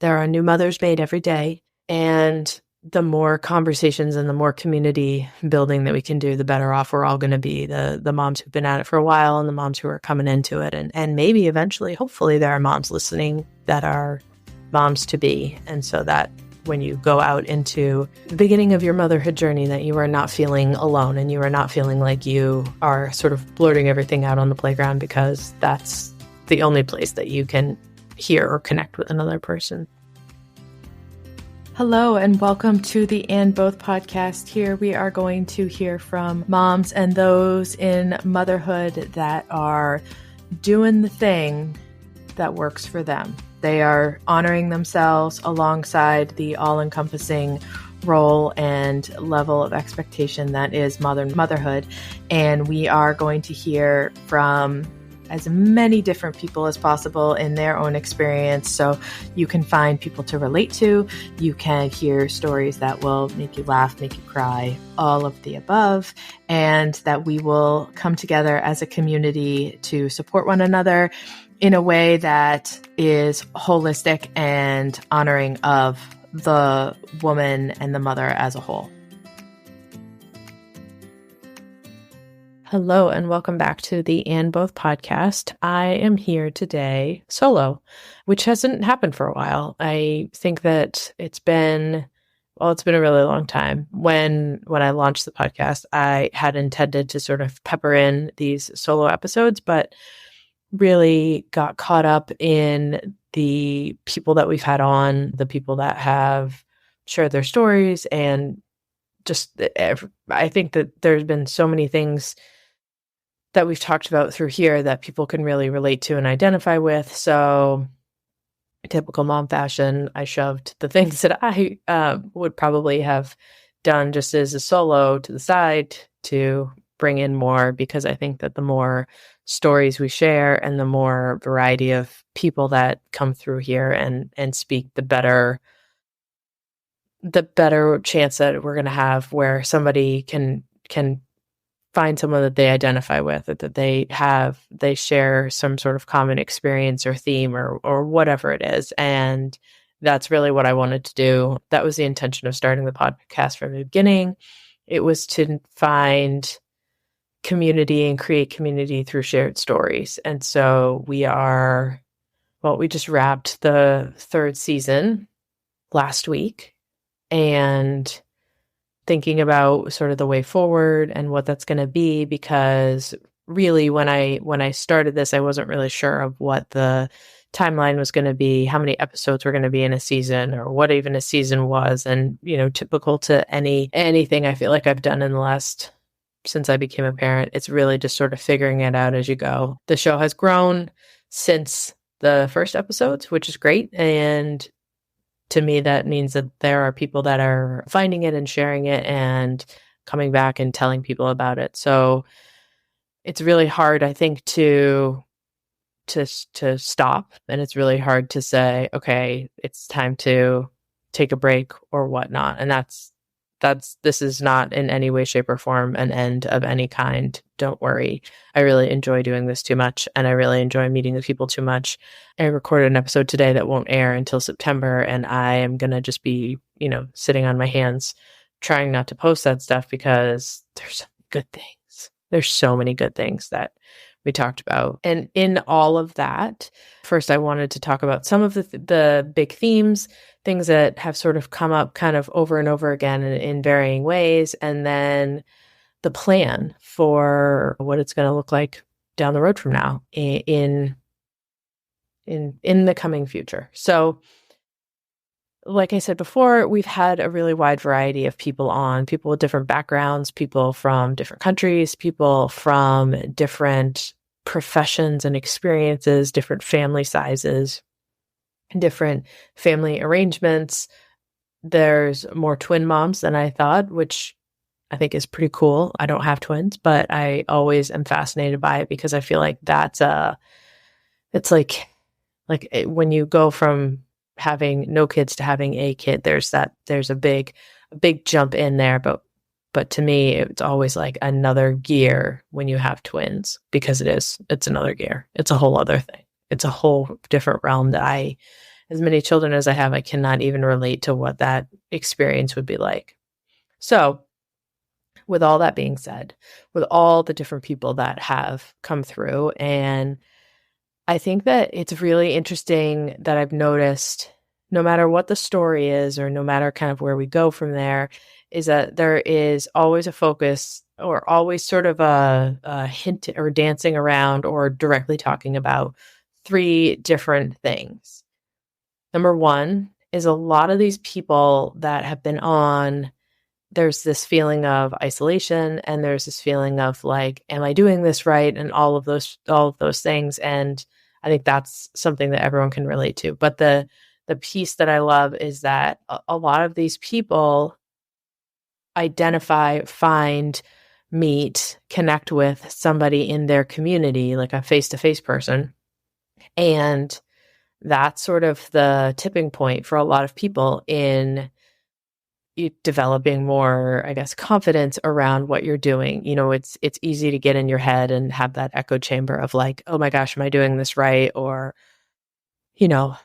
There are new mothers made every day. And the more conversations and the more community building that we can do, the better off we're all going to be. The moms who've been at it for a while and the moms who are coming into it. And maybe eventually, hopefully, there are moms listening that are moms to be. And so that when you go out into the beginning of your motherhood journey, that you are not feeling alone and you are not feeling like you are sort of blurting everything out on the playground, because that's the only place that you can hear or connect with another person. Hello and welcome to the And Both podcast. Here we are going to hear from moms and those in motherhood that are doing the thing that works for them. They are honoring themselves alongside the all-encompassing role and level of expectation that is motherhood. And we are going to hear from as many different people as possible in their own experience. So you can find people to relate to. You can hear stories that will make you laugh, make you cry, all of the above, and that we will come together as a community to support one another in a way that is holistic and honoring of the woman and the mother as a whole. Hello and welcome back to the And Both podcast. I am here today solo, which hasn't happened for a while. I think that it's been a really long time. When I launched the podcast, I had intended to sort of pepper in these solo episodes, but really got caught up in the people that we've had on, the people that have shared their stories, and just I think that there's been so many things that we've talked about through here that people can really relate to and identify with. So typical mom fashion, I shoved the things that I would probably have done just as a solo to the side to bring in more, because I think that the more stories we share and the more variety of people that come through here and speak, the better chance that we're going to have where somebody can find someone that they identify with, or that they share some sort of common experience or theme or whatever it is. And that's really what I wanted to do. That was the intention of starting the podcast from the beginning. It was to find community and create community through shared stories. And so we just wrapped the third season last week, and thinking about sort of the way forward and what that's going to be, because really when I started this, I wasn't really sure of what the timeline was going to be, how many episodes were going to be in a season, or what even a season was. And, typical to anything I feel like I've done in the last, since I became a parent, it's really just sort of figuring it out as you go. The show has grown since the first episodes, which is great. And to me, that means that there are people that are finding it and sharing it and coming back and telling people about it. So it's really hard, I think, to stop. And it's really hard to say, okay, it's time to take a break or whatnot. And this is not in any way, shape, or form an end of any kind. Don't worry. I really enjoy doing this too much, and I really enjoy meeting the people too much. I recorded an episode today that won't air until September, and I am going to just be, sitting on my hands trying not to post that stuff, because there's good things. There's so many good things that we talked about. And in all of that, first I wanted to talk about some of the big themes, things that have sort of come up kind of over and over again in varying ways, and then the plan for what it's going to look like down the road from now in the coming future. So like I said before, we've had a really wide variety of people on, people with different backgrounds, people from different countries, people from different professions and experiences, different family sizes, different family arrangements. There's more twin moms than I thought, which I think is pretty cool. I don't have twins, but I always am fascinated by it, because I feel like it's like when you go from having no kids to having a kid, there's a big jump in there. But to me, it's always like another gear when you have twins, because it's another gear. It's a whole other thing. It's a whole different realm that I as many children as I have, I cannot even relate to what that experience would be like. So, with all that being said, with all the different people that have come through, and I think that it's really interesting that I've noticed no matter what the story is, or no matter kind of where we go from there, is that there is always a focus or always sort of a hint or dancing around or directly talking about three different things. Number one is a lot of these people that have been on, there's this feeling of isolation, and there's this feeling of like, am I doing this right? And all of those things. And I think that's something that everyone can relate to. But the piece that I love is that a lot of these people identify, find, meet, connect with somebody in their community, like a face-to-face person. And that's sort of the tipping point for a lot of people in developing more, I guess, confidence around what you're doing. It's easy to get in your head and have that echo chamber of like, oh my gosh, am I doing this right? Or, you know,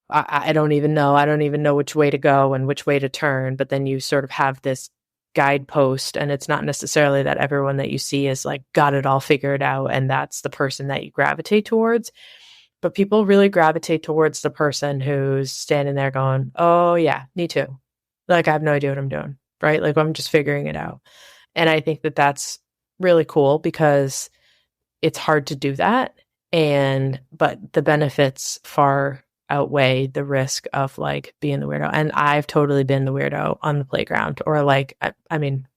I don't even know. I don't even know which way to go and which way to turn. But then you sort of have this guidepost, and it's not necessarily that everyone that you see is like got it all figured out and that's the person that you gravitate towards. But people really gravitate towards the person who's standing there going, oh yeah, me too. Like, I have no idea what I'm doing, right? Like, I'm just figuring it out. And I think that that's really cool because it's hard to do that. But the benefits far outweigh the risk of like being the weirdo. And I've totally been the weirdo on the playground, or like, I mean,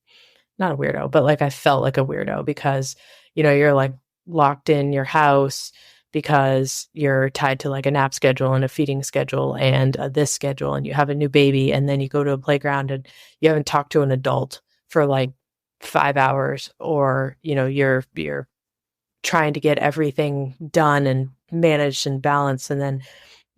not a weirdo, but like I felt like a weirdo because, you're like locked in your house because you're tied to like a nap schedule and a feeding schedule and this schedule, and you have a new baby, and then you go to a playground and you haven't talked to an adult for like 5 hours, or you're trying to get everything done and managed and balanced, and then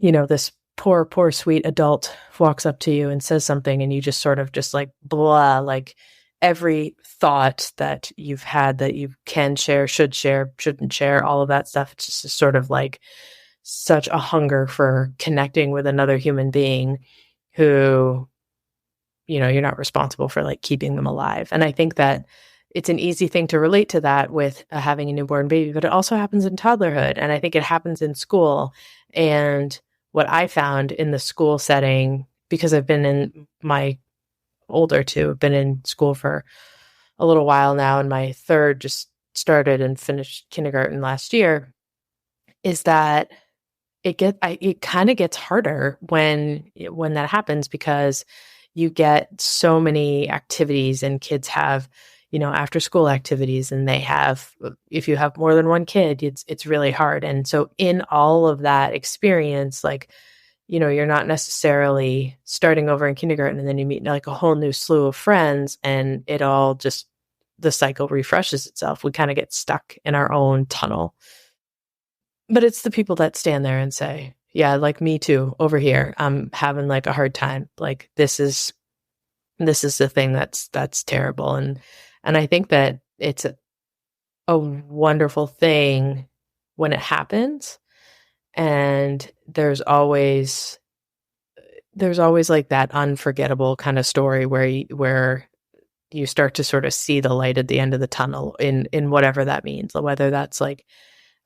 this poor sweet adult walks up to you and says something, and you just sort of just like blah, like every thought that you've had that you can share, should share, shouldn't share, all of that stuff. It's just sort of like such a hunger for connecting with another human being who, you're not responsible for like keeping them alive. And I think that it's an easy thing to relate to that with having a newborn baby, but it also happens in toddlerhood. And I think it happens in school. And what I found in the school setting, because I've been in my older two, I've been in school for a little while now, and my third just started and finished kindergarten last year, is that it kind of gets harder when that happens, because you get so many activities, and kids have, after school activities, and if you have more than one kid, it's really hard. And so in all of that experience, like, you're not necessarily starting over in kindergarten and then you meet like a whole new slew of friends, and it all just, the cycle refreshes itself. We kind of get stuck in our own tunnel. But it's the people that stand there and say, yeah, like me too, over here, I'm having like a hard time. Like, this is the thing that's terrible. And I think that it's a wonderful thing when it happens. And there's always like that unforgettable kind of story where you start to sort of see the light at the end of the tunnel in whatever that means, whether that's like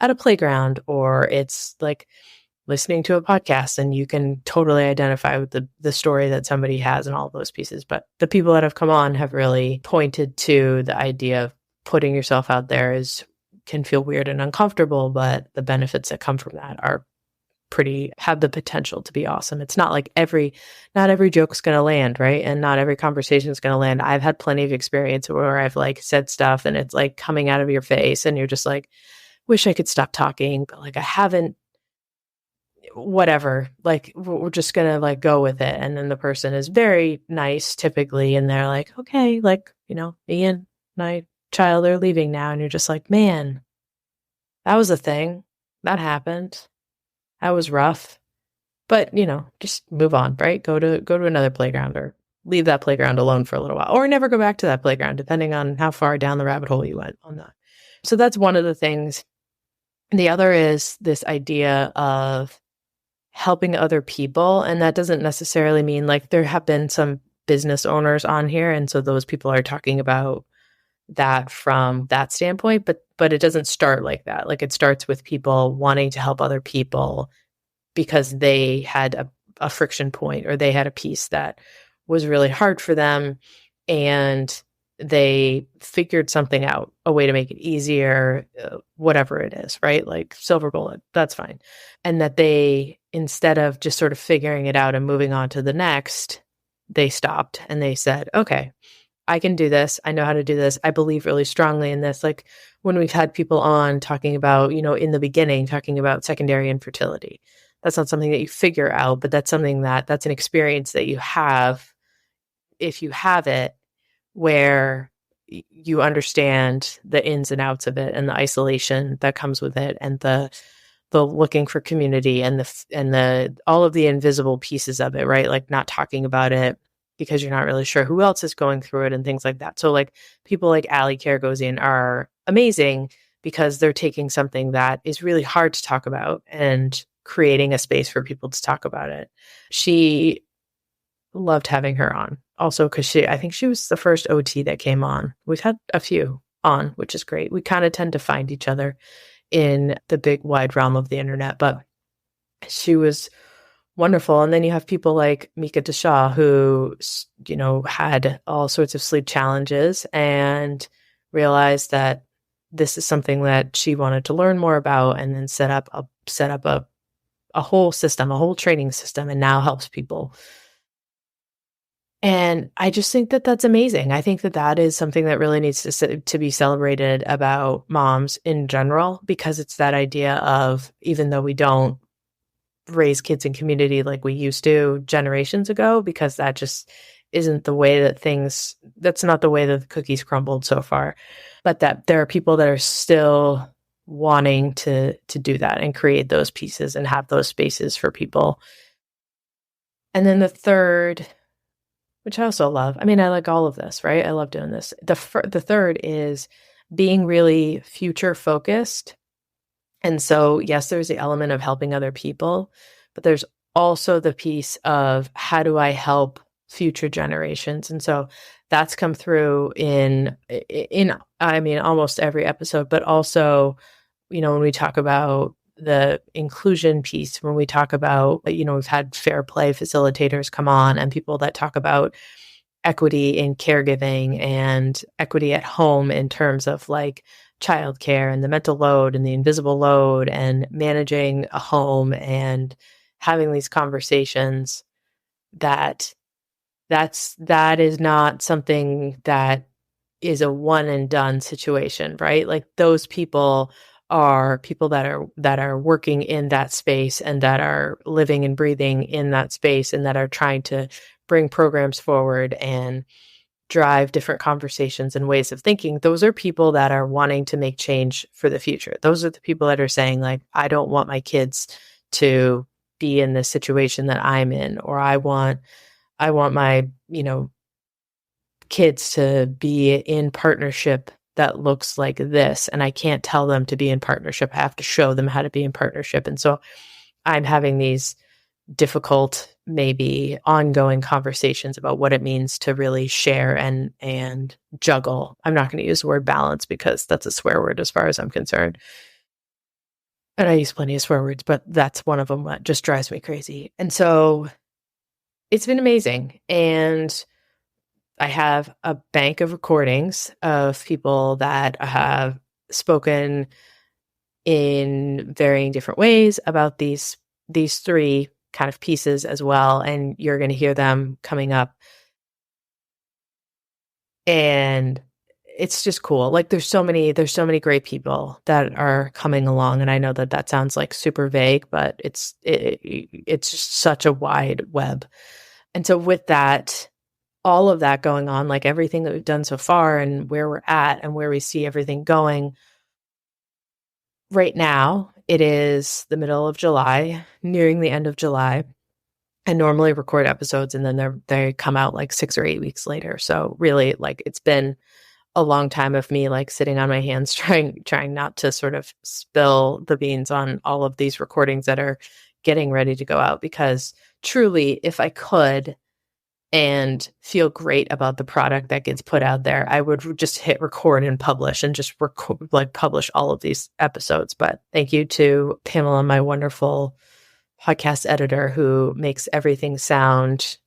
at a playground, or it's like listening to a podcast and you can totally identify with the story that somebody has and all of those pieces. But the people that have come on have really pointed to the idea of putting yourself out there can feel weird and uncomfortable, but the benefits that come from that have the potential to be awesome. It's not like not every joke's going to land, right? And not every conversation is going to land. I've had plenty of experience where I've like said stuff and it's like coming out of your face and you're just like, wish I could stop talking, but like I haven't, whatever, like we're just going to like go with it. And then the person is very nice typically, and they're like, okay, like, me and my child are leaving now. And you're just like, man, that was a thing that happened. That was rough, but just move on, right? Go to another playground, or leave that playground alone for a little while, or never go back to that playground, depending on how far down the rabbit hole you went on that. So that's one of the things. The other is this idea of, helping other people. And that doesn't necessarily mean like there have been some business owners on here. And so those people are talking about that from that standpoint, but it doesn't start like that. Like it starts with people wanting to help other people because they had a friction point or they had a piece that was really hard for them and they figured something out, a way to make it easier, whatever it is, right? Like silver bullet, that's fine. And that they, instead of just sort of figuring it out and moving on to the next, they stopped and they said, okay, I can do this. I know how to do this. I believe really strongly in this. Like when we've had people on talking about, in the beginning, talking about secondary infertility, that's not something that you figure out, but that's something that's an experience that you have if you have it, where you understand the ins and outs of it and the isolation that comes with it and the looking for community and the all of the invisible pieces of it, right? Like not talking about it because you're not really sure who else is going through it and things like that. So like people like Allie Karagosian are amazing because they're taking something that is really hard to talk about and creating a space for people to talk about it. She loved having her on. Also, because I think she was the first OT that came on. We've had a few on, which is great. We kind of tend to find each other in the big wide realm of the internet, but she was wonderful. And then you have people like Mika Deshaw, who, had all sorts of sleep challenges and realized that this is something that she wanted to learn more about, and then set up a whole system, a whole training system, and now helps people. And I just think that that's amazing. I think that that is something that really needs to be celebrated about moms in general, because it's that idea of, even though we don't raise kids in community like we used to generations ago, because that just isn't the way that's not the way that the cookies crumbled so far, but that there are people that are still wanting to do that and create those pieces and have those spaces for people. And then the third, which I also love. I mean, I like all of this, right? I love doing this. The third is being really future focused. And so, yes, there's the element of helping other people, but there's also the piece of how do I help future generations? And so that's come through in I mean, almost every episode, but also, when we talk about the inclusion piece, when we talk about, we've had fair play facilitators come on and people that talk about equity in caregiving and equity at home in terms of like childcare and the mental load and the invisible load and managing a home and having these conversations, that is not something that is a one and done situation, right? Like those people are people that are working in that space and that are living and breathing in that space and that are trying to bring programs forward and drive different conversations and ways of thinking. Those are people that are wanting to make change for the future. Those are the people that are saying like, I don't want my kids to be in this situation that I'm in, or I want my, kids to be in partnership that looks like this. And I can't tell them to be in partnership. I have to show them how to be in partnership. And so I'm having these difficult, maybe ongoing conversations about what it means to really share and juggle. I'm not going to use the word balance because that's a swear word as far as I'm concerned. And I use plenty of swear words, but that's one of them that just drives me crazy. And so it's been amazing. And I have a bank of recordings of people that have spoken in varying different ways about these three kind of pieces as well. And you're going to hear them coming up. And it's just cool. Like there's so many great people that are coming along. And I know that sounds like super vague, but it's just such a wide web. And so with that, all of that going on, like everything that we've done so far and where we're at and where we see everything going right now, it is the middle of July, nearing the end of July. I normally record episodes and then they come out like 6 or 8 weeks later. So really, like, it's been a long time of me like sitting on my hands trying not to sort of spill the beans on all of these recordings that are getting ready to go out, because truly, if I could and feel great about the product that gets put out there, I would just hit record and publish and just publish all of these episodes. But thank you to Pamela, my wonderful podcast editor, who makes everything sound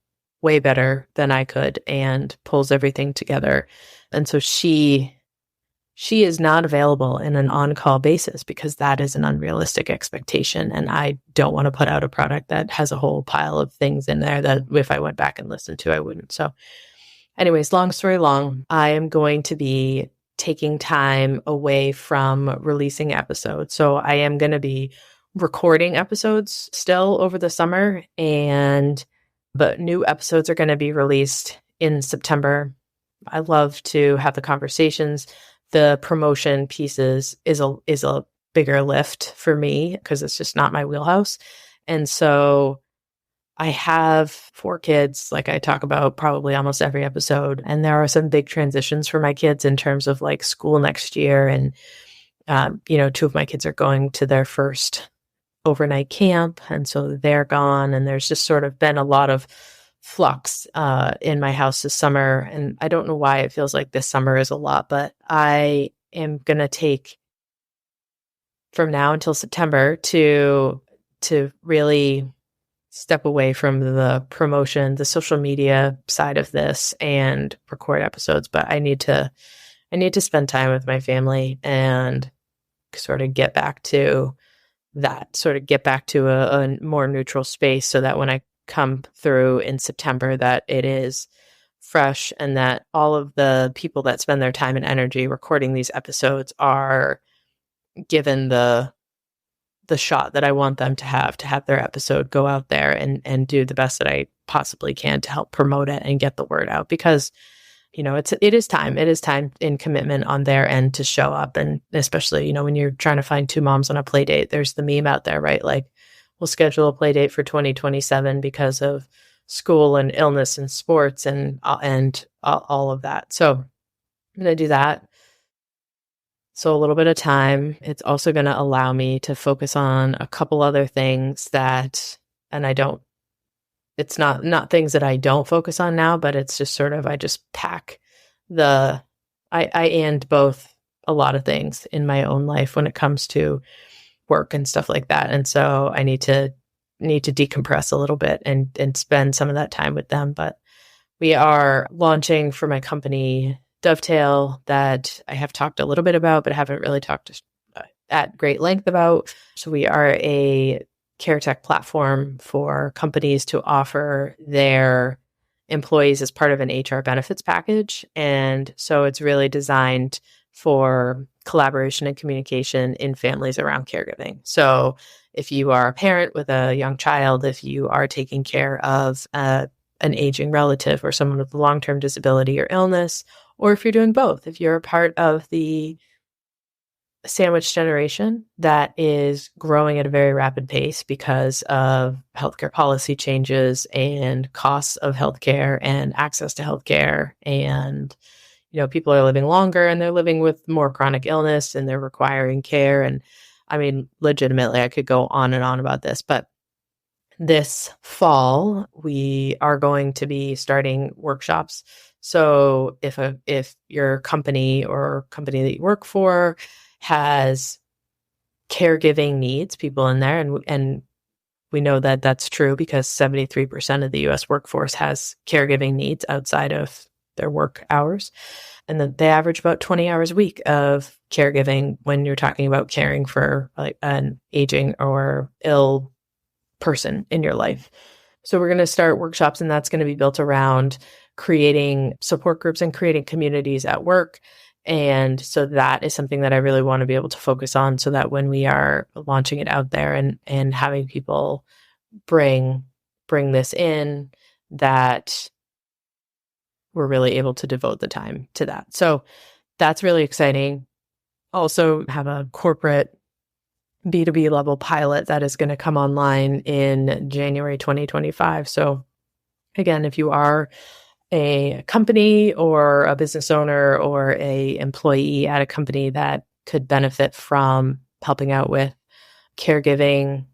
way better than I could and pulls everything together. And so she is not available in an on-call basis, because that is an unrealistic expectation. And I don't want to put out a product that has a whole pile of things in there that if I went back and listened to, I wouldn't. So anyways, long story long, I am going to be taking time away from releasing episodes. So I am going to be recording episodes still over the summer, but new episodes are going to be released in September. I love to have the conversations. The promotion pieces is a bigger lift for me because it's just not my wheelhouse. And so I have 4 kids, like I talk about probably almost every episode. And there are some big transitions for my kids in terms of like school next year. And, 2 of my kids are going to their first overnight camp. And so they're gone. And there's just sort of been a lot of flux in my house this summer. And I don't know why it feels like this summer is a lot, but I am going to take from now until September to really step away from the promotion, the social media side of this, and record episodes. But I need to spend time with my family and sort of get back to that, sort of get back to a more neutral space, so that when I come through in September, that it is fresh, and that all of the people that spend their time and energy recording these episodes are given the shot that I want them to have their episode go out there and do the best that I possibly can to help promote it and get the word out, because it is time in commitment on their end to show up. And especially, when you're trying to find 2 moms on a play date, there's the meme out there, right? Like, we'll schedule a play date for 2027 because of school and illness and sports and all of that. So I'm going to do that. So a little bit of time. It's also going to allow me to focus on a couple other things it's not things that I don't focus on now, but it's just sort of, I just pack I and both a lot of things in my own life when it comes to work and stuff like that. And so I need to decompress a little bit and spend some of that time with them. But we are launching for my company Dovetail, that I have talked a little bit about, but haven't really talked at great length about. So we are a care tech platform for companies to offer their employees as part of an HR benefits package. And so it's really designed for collaboration and communication in families around caregiving. So if you are a parent with a young child, if you are taking care of an aging relative or someone with long-term disability or illness, or if you're doing both, if you're a part of the sandwich generation that is growing at a very rapid pace because of healthcare policy changes and costs of healthcare and access to healthcare, and people are living longer and they're living with more chronic illness and they're requiring care. And I mean, legitimately, I could go on and on about this, but this fall, we are going to be starting workshops. So if your company or company that you work for has caregiving needs, people in there, and we know that that's true because 73% of the U.S. workforce has caregiving needs outside of their work hours. And then they average about 20 hours a week of caregiving when you're talking about caring for like an aging or ill person in your life. So we're going to start workshops, and that's going to be built around creating support groups and creating communities at work. And so that is something that I really want to be able to focus on, so that when we are launching it out there and having people bring this in, that we're really able to devote the time to that. So that's really exciting. Also have a corporate B2B level pilot that is going to come online in January 2025. So again, if you are a company or a business owner or a employee at a company that could benefit from helping out with caregiving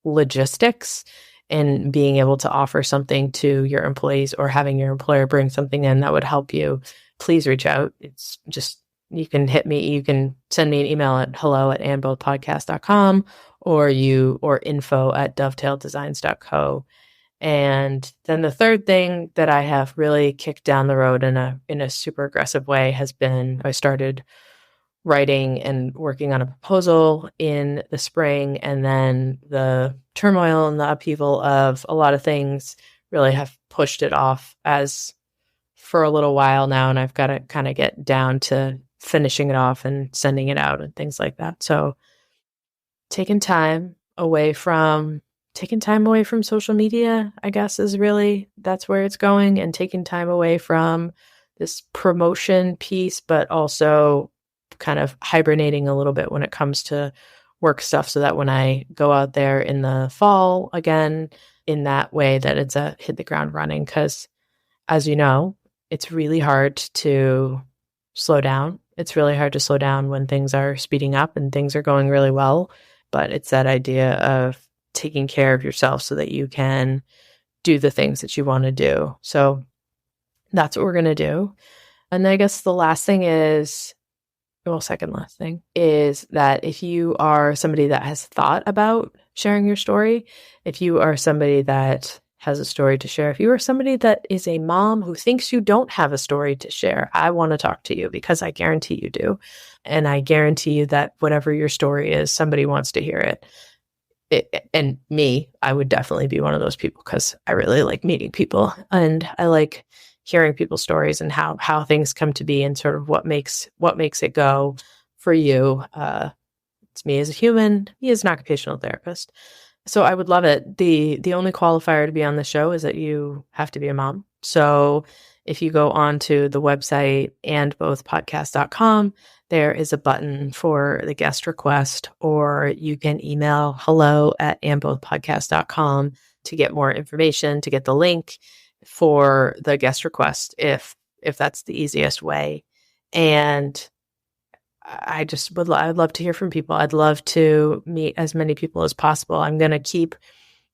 logistics and being able to offer something to your employees or having your employer bring something in that would help you, please reach out. It's just, you can hit me, you can send me an email at hello@andbothpodcast.com or info@dovetaildesigns.co. And then the third thing that I have really kicked down the road in a super aggressive way has been, I started writing and working on a proposal in the spring, and then the turmoil and the upheaval of a lot of things really have pushed it off as for a little while now, and I've got to kind of get down to finishing it off and sending it out and things like that. So taking time away from social media, I guess, is really, that's where it's going, and taking time away from this promotion piece, but also kind of hibernating a little bit when it comes to work stuff, so that when I go out there in the fall again, in that way, that it's a hit the ground running. Because as you know, it's really hard to slow down. It's really hard to slow down when things are speeding up and things are going really well. But it's that idea of taking care of yourself so that you can do the things that you want to do. So that's what we're going to do. And I guess the last thing is, well, second last thing is that if you are somebody that has thought about sharing your story, if you are somebody that has a story to share, if you are somebody that is a mom who thinks you don't have a story to share, I want to talk to you, because I guarantee you do. And I guarantee you that whatever your story is, somebody wants to hear it. And me, I would definitely be one of those people, because I really like meeting people, and I like hearing people's stories and how things come to be, and sort of what makes it go for you. It's me as a human, me as an occupational therapist. So I would love it. The only qualifier to be on the show is that you have to be a mom. So if you go on to the website andbothpodcast.com, there is a button for the guest request, or you can email hello@andbothpodcast.com to get more information, to get the link for the guest request, if that's the easiest way. And I'd love to hear from people. I'd love to meet as many people as possible. I'm going to keep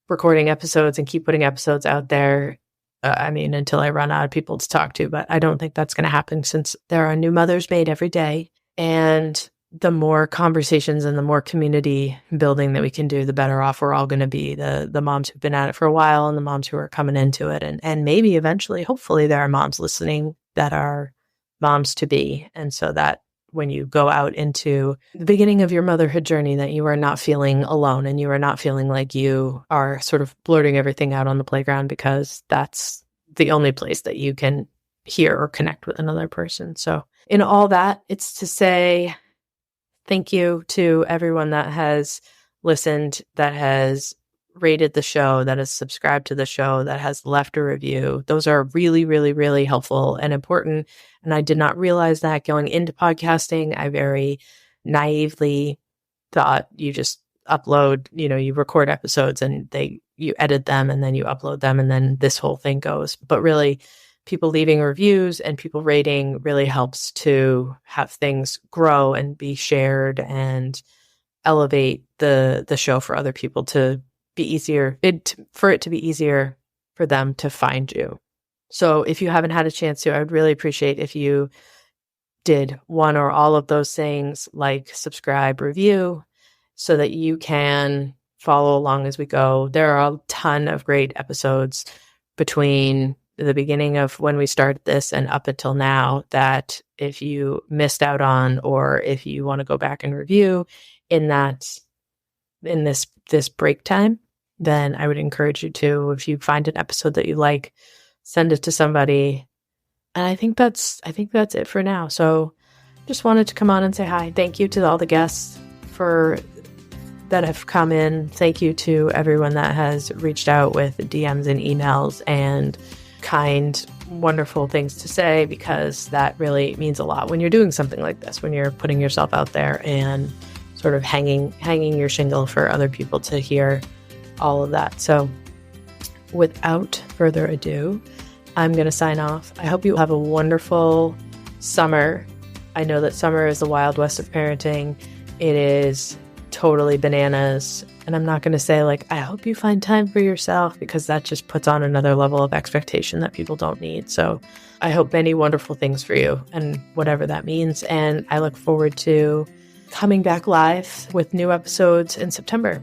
recording episodes and keep putting episodes out there. Until I run out of people to talk to, but I don't think that's going to happen, since there are new mothers made every day. And the more conversations and the more community building that we can do, the better off we're all going to be. The moms who've been at it for a while, and the moms who are coming into it. And maybe eventually, hopefully, there are moms listening that are moms to be. And so that when you go out into the beginning of your motherhood journey, that you are not feeling alone, and you are not feeling like you are sort of blurting everything out on the playground, because that's the only place that you can hear or connect with another person. So in all that, it's to say thank you to everyone that has listened, that has rated the show, that has subscribed to the show, that has left a review. Those are really, really, really helpful and important. And I did not realize that going into podcasting. I very naively thought you just upload, you record episodes and you edit them and then you upload them and then this whole thing goes. But really, people leaving reviews and people rating really helps to have things grow and be shared and elevate the show for other people to be easier, for it to be easier for them to find you. So if you haven't had a chance to, I would really appreciate if you did one or all of those things, like subscribe, review, so that you can follow along as we go. There are a ton of great episodes between the beginning of when we started this and up until now that if you missed out on, or if you want to go back and review in this break time, then I would encourage you to. If you find an episode that you like, send it to somebody. And I think that's it for now. So just wanted to come on and say hi. Thank you to all the guests that have come in. Thank you to everyone that has reached out with DMs and emails and kind, wonderful things to say, because that really means a lot when you're doing something like this, when you're putting yourself out there and sort of hanging your shingle for other people to hear all of that. So without further ado, I'm going to sign off. I hope you have a wonderful summer. I know that summer is the Wild West of parenting. It is totally bananas And I'm not going to say like, I hope you find time for yourself, because that just puts on another level of expectation that people don't need. So I hope many wonderful things for you and whatever that means. And I look forward to coming back live with new episodes in September.